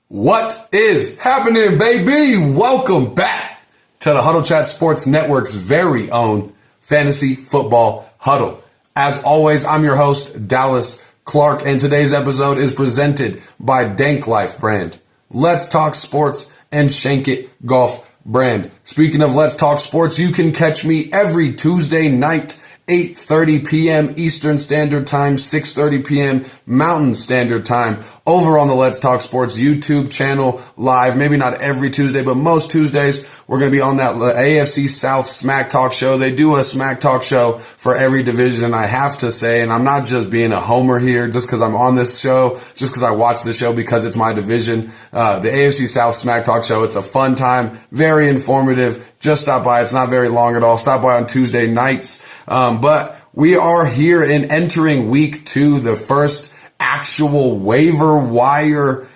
What is happening, baby? Welcome back to the Huddle Chat Sports Network's very own fantasy football huddle. As always, I'm your host, Dallas Clark, and today's episode is presented by DanklyfeBrand. Let's talk sports and shank it golf brand. Speaking of Let's Talk Sports, you can catch me every Tuesday night, 8:30 p.m. Eastern Standard Time, 6:30 p.m. Mountain Standard Time, over on the Let's Talk Sports YouTube channel live. Maybe not every Tuesday, but most Tuesdays, we're going to be on that AFC South Smack Talk show. They do a Smack Talk show for every division. I have to say, and I'm not just being a homer here just because I'm on this show, just because I watch the show because it's my division. The AFC South Smack Talk show, it's a fun time, very informative. Just stop by. It's not very long at all. Stop by on Tuesday nights. But we are here in entering week 2, the first actual waiver wire,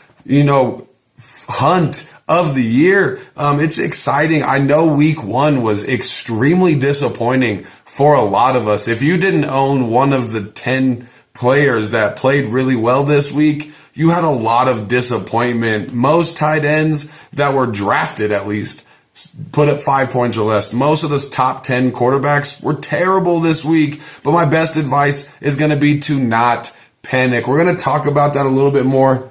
hunt of the year. It's exciting. I know week 1 was extremely disappointing for a lot of us. If you didn't own one of the 10 players that played really well this week, you had a lot of disappointment. Most tight ends that were drafted, at least, put up 5 points or less. Most of the top 10 quarterbacks were terrible this week, but my best advice is going to be to not panic. We're going to talk about that a little bit more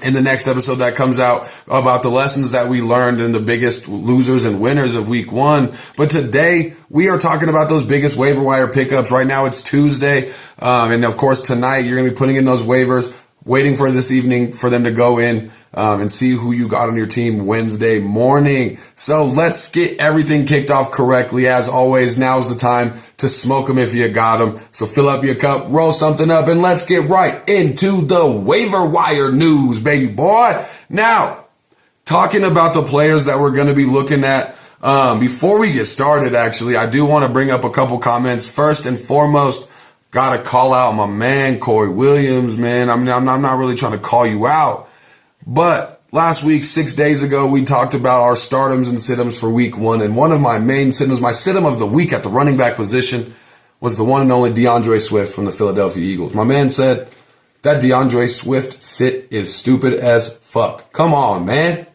in the next episode that comes out, about the lessons that we learned and the biggest losers and winners of week 1. But today we are talking about those biggest waiver wire pickups. Right now it's Tuesday. And of course tonight you're going to be putting in those waivers, waiting for this evening for them to go in. And see who you got on your team Wednesday morning. So let's get everything kicked off correctly. As always, now's the time to smoke them if you got them. So fill up your cup, roll something up, and let's get right into the waiver wire news, baby boy. Now, talking about the players that we're going to be looking at, before we get started, actually, I do want to bring up a couple comments. First and foremost, got to call out my man, Corey Williams, man. I'm not really trying to call you out. But last week, 6 days ago, we talked about our startums and situms for week 1. And one of my main situms, my situm of the week at the running back position, was the one and only DeAndre Swift from the Philadelphia Eagles. My man said that DeAndre Swift sit is stupid as fuck. Come on, man.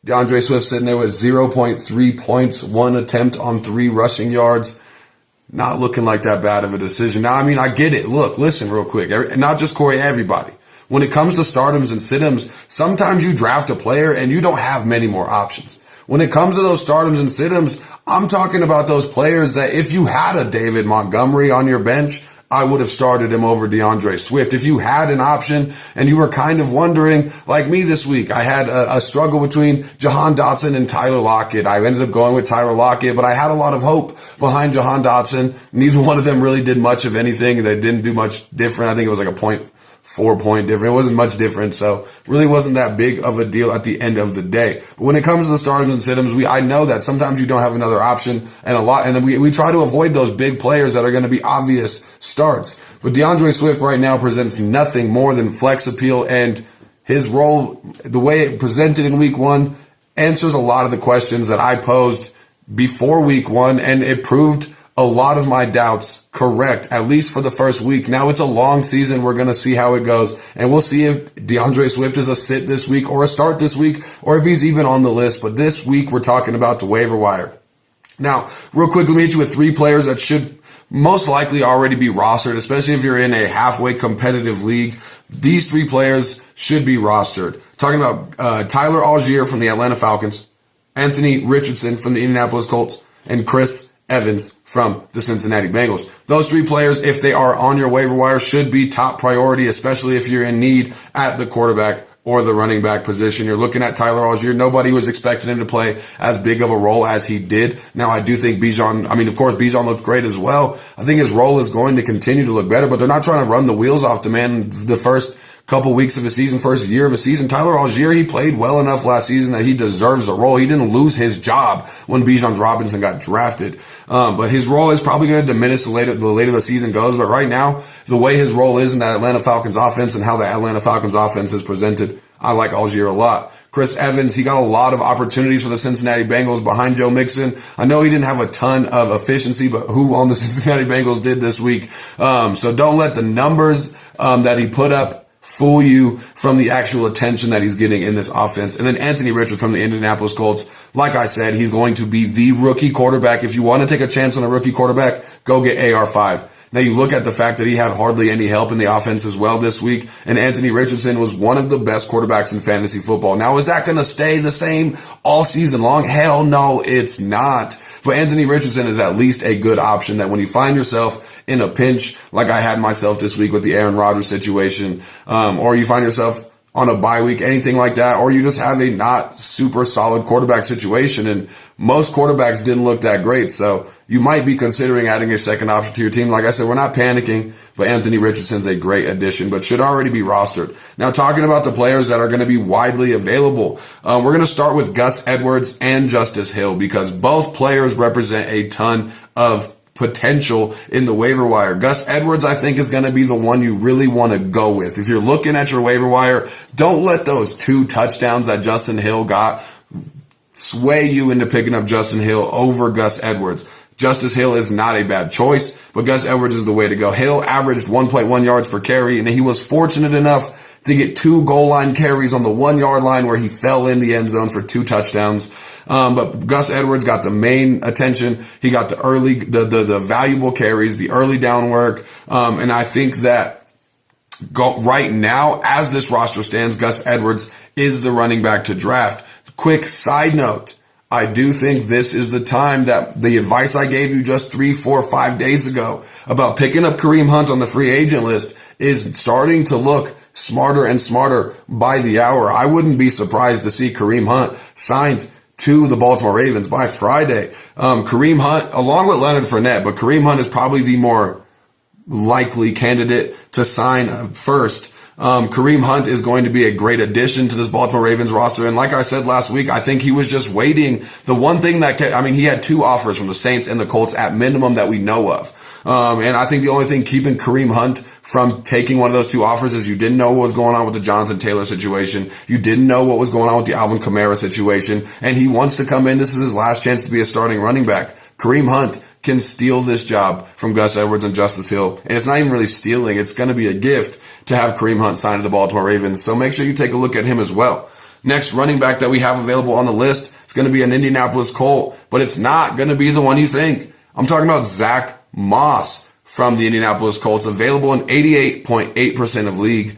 DeAndre Swift sitting there with 0.3 points, 1 attempt on 3 rushing yards. Not looking like that bad of a decision. Now, I get it. Look, listen real quick. Not just Corey, everybody. When it comes to startums and situms, sometimes you draft a player and you don't have many more options. When it comes to those startums and situms, I'm talking about those players that if you had a David Montgomery on your bench, I would have started him over DeAndre Swift. If you had an option and you were kind of wondering, like me this week, I had a struggle between Jahan Dotson and Tyler Lockett. I ended up going with Tyler Lockett, but I had a lot of hope behind Jahan Dotson. Neither one of them really did much of anything. They didn't do much different. I think it was like a 0.4 point difference. It wasn't much different, so really wasn't that big of a deal at the end of the day. But when it comes to the starters and situms, I know that sometimes you don't have another option, and we try to avoid those big players that are going to be obvious starts. But DeAndre Swift right now presents nothing more than flex appeal, and his role, the way it presented in week 1, answers a lot of the questions that I posed before week 1, and it proved a lot of my doubts correct, at least for the first week. Now it's a long season. We're going to see how it goes. And we'll see if DeAndre Swift is a sit this week or a start this week, or if he's even on the list. But this week we're talking about the waiver wire. Now, real quick, let me hit you with 3 players that should most likely already be rostered, especially if you're in a halfway competitive league. These 3 players should be rostered. Talking about Tyler Algier from the Atlanta Falcons, Anthony Richardson from the Indianapolis Colts, and Chris Evans from the Cincinnati Bengals. Those 3 players, if they are on your waiver wire, should be top priority, especially if you're in need at the quarterback or the running back position. You're looking at Tyler Algier. Nobody was expecting him to play as big of a role as he did. Now, I do think Bijan looked great as well. I think his role is going to continue to look better, but they're not trying to run the wheels off the man the first couple weeks of a season, first year of a season. Tyler Algier, he played well enough last season that he deserves a role. He didn't lose his job when Bijan Robinson got drafted. But his role is probably going to diminish the later the season goes. But right now, the way his role is in that Atlanta Falcons offense and how the Atlanta Falcons offense is presented, I like Algier a lot. Chris Evans, he got a lot of opportunities for the Cincinnati Bengals behind Joe Mixon. I know he didn't have a ton of efficiency, but who on the Cincinnati Bengals did this week? So don't let the numbers that he put up fool you from the actual attention that he's getting in this offense. And then Anthony Richardson from the Indianapolis Colts. Like I said, he's going to be the rookie quarterback. If you want to take a chance on a rookie quarterback, go get AR5. Now you look at the fact that he had hardly any help in the offense as well this week, and Anthony Richardson was one of the best quarterbacks in fantasy football. Now, is that going to stay the same all season long? Hell no, it's not. But Anthony Richardson is at least a good option that when you find yourself in a pinch, like I had myself this week with the Aaron Rodgers situation, or you find yourself on a bye week, anything like that, or you just have a not super solid quarterback situation, and most quarterbacks didn't look that great, so you might be considering adding a second option to your team. Like I said, we're not panicking, but Anthony Richardson's a great addition, but should already be rostered. Now, talking about the players that are going to be widely available, we're going to start with Gus Edwards and Justice Hill because both players represent a ton of potential in the waiver wire. Gus Edwards, I think, is going to be the one you really want to go with. If you're looking at your waiver wire, don't let those 2 touchdowns that Justin Hill got sway you into picking up Justin Hill over Gus Edwards. Justice Hill is not a bad choice, but Gus Edwards is the way to go. Hill averaged 1.1 yards per carry, and he was fortunate enough to get 2 goal line carries on the 1 yard line where he fell in the end zone for 2 touchdowns. But Gus Edwards got the main attention. He got the valuable carries, the early down work. And I think that right now, as this roster stands, Gus Edwards is the running back to draft. Quick side note. I do think this is the time that the advice I gave you just 3, 4, 5 days ago about picking up Kareem Hunt on the free agent list is starting to look smarter and smarter by the hour. I wouldn't be surprised to see Kareem Hunt signed to the Baltimore Ravens by Friday. Kareem Hunt, along with Leonard Fournette, but Kareem Hunt is probably the more likely candidate to sign first. Kareem Hunt is going to be a great addition to this Baltimore Ravens roster. And like I said last week, I think he was just waiting. The one thing that he had 2 offers from the Saints and the Colts at minimum that we know of. And I think the only thing keeping Kareem Hunt from taking one of those 2 offers is you didn't know what was going on with the Jonathan Taylor situation. You didn't know what was going on with the Alvin Kamara situation. And he wants to come in. This is his last chance to be a starting running back. Kareem Hunt can steal this job from Gus Edwards and Justice Hill. And it's not even really stealing. It's going to be a gift to have Kareem Hunt signed to the Baltimore Ravens. So make sure you take a look at him as well. Next running back that we have available on the list is going to be an Indianapolis Colt, but it's not going to be the one you think. I'm talking about Zach Moss from the Indianapolis Colts, available in 88.8% of league.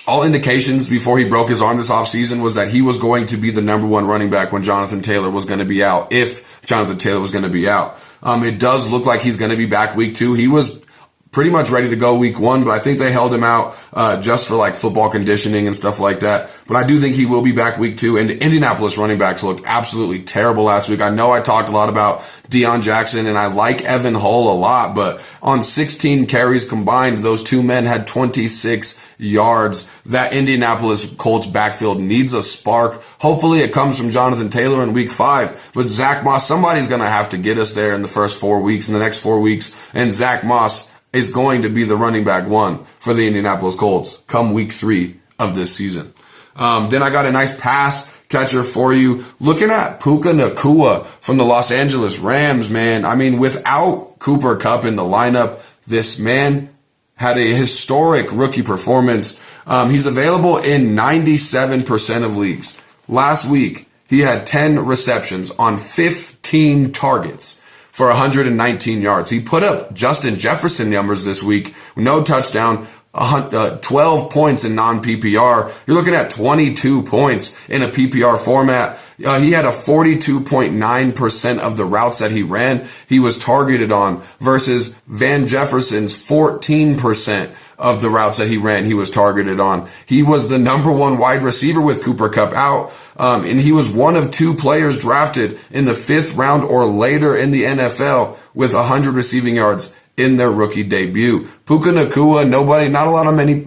All indications before he broke his arm this offseason was that he was going to be the number 1 running back when Jonathan Taylor was going to be out, if Jonathan Taylor was going to be out. It does look like he's going to be back week 2. He was pretty much ready to go week 1, but I think they held him out just for like football conditioning and stuff like that. But I do think he will be back week 2. And the Indianapolis running backs looked absolutely terrible last week. I know I talked a lot about Deion Jackson, and I like Evan Hull a lot, but on 16 carries combined, those 2 men had 26 yards. That Indianapolis Colts backfield needs a spark. Hopefully it comes from Jonathan Taylor in week 5, but Zach Moss, somebody's going to have to get us there in the first 4 weeks, in the next 4 weeks, and Zach Moss is going to be the running back 1 for the Indianapolis Colts come week 3 of this season. Then I got a nice pass catcher for you. Looking at Puka Nacua from the Los Angeles Rams, man. I mean, without Cooper Kupp in the lineup, this man had a historic rookie performance. He's available in 97% of leagues. Last week, he had 10 receptions on 15 targets for 119 yards. He put up Justin Jefferson numbers this week, no touchdown, 12 points in non-PPR. You're looking at 22 points in a PPR format. He had a 42.9% of the routes that he ran, he was targeted on, versus Van Jefferson's 14% of the routes that he ran, he was targeted on. He was the number 1 wide receiver with Cooper Kupp out. And he was one of 2 players drafted in the 5th round or later in the NFL with 100 receiving yards in their rookie debut. Puka Nacua,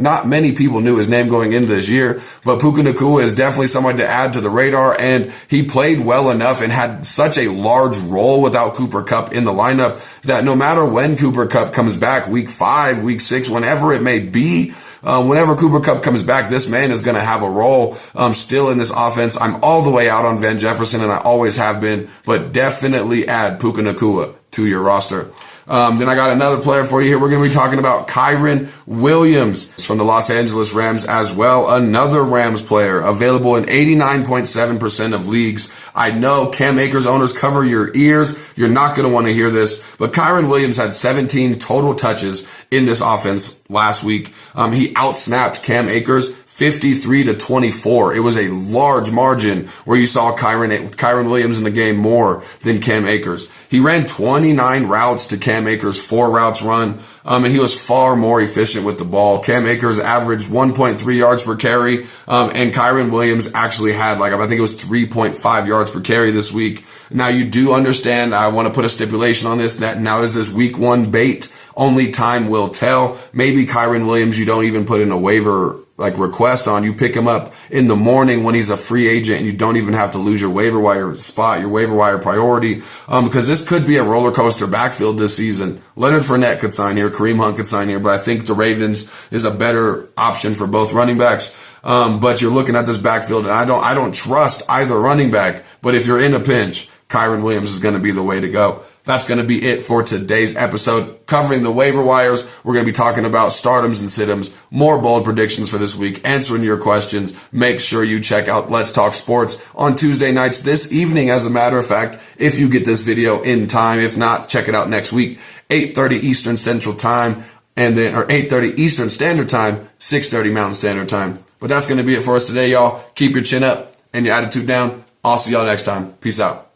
not many people knew his name going into this year, but Puka Nacua is definitely somebody to add to the radar, and he played well enough and had such a large role without Cooper Kupp in the lineup that no matter when Cooper Kupp comes back, week 5, week 6, whenever it may be, whenever Cooper Kupp comes back, this man is going to have a role still in this offense. I'm all the way out on Van Jefferson, and I always have been, but definitely add Puka Nacua to your roster. Then I got another player for you here. We're going to be talking about Kyren Williams from the Los Angeles Rams as well. Another Rams player available in 89.7% of leagues. I know Cam Akers owners, cover your ears. You're not going to want to hear this, but Kyren Williams had 17 total touches in this offense last week. He outsnapped Cam Akers 53-24. It was a large margin where you saw Kyren Williams in the game more than Cam Akers. He ran 29 routes to Cam Akers' 4 routes run. And he was far more efficient with the ball. Cam Akers averaged 1.3 yards per carry. And Kyren Williams actually had I think it was 3.5 yards per carry this week. Now you do understand, I want to put a stipulation on this, that now is this week 1 bait. Only time will tell. Maybe Kyren Williams, you don't even put in a waiver request on. You pick him up in the morning when he's a free agent, and you don't even have to lose your waiver wire spot, your waiver wire priority, because this could be a roller coaster backfield this season. Leonard Fournette could sign here, Kareem Hunt could sign here, but I think the Ravens is a better option for both running backs. But you're looking at this backfield, and I don't trust either running back. But if you're in a pinch, Kyren Williams is going to be the way to go. That's going to be it for today's episode. Covering the waiver wires, we're going to be talking about stardoms and situms, more bold predictions for this week, answering your questions. Make sure you check out Let's Talk Sports on Tuesday nights this evening, as a matter of fact, if you get this video in time. If not, check it out next week, 8:30 Eastern Central Time, and then, or 8:30 Eastern Standard Time, 6:30 Mountain Standard Time. But that's going to be it for us today, y'all. Keep your chin up and your attitude down. I'll see y'all next time. Peace out.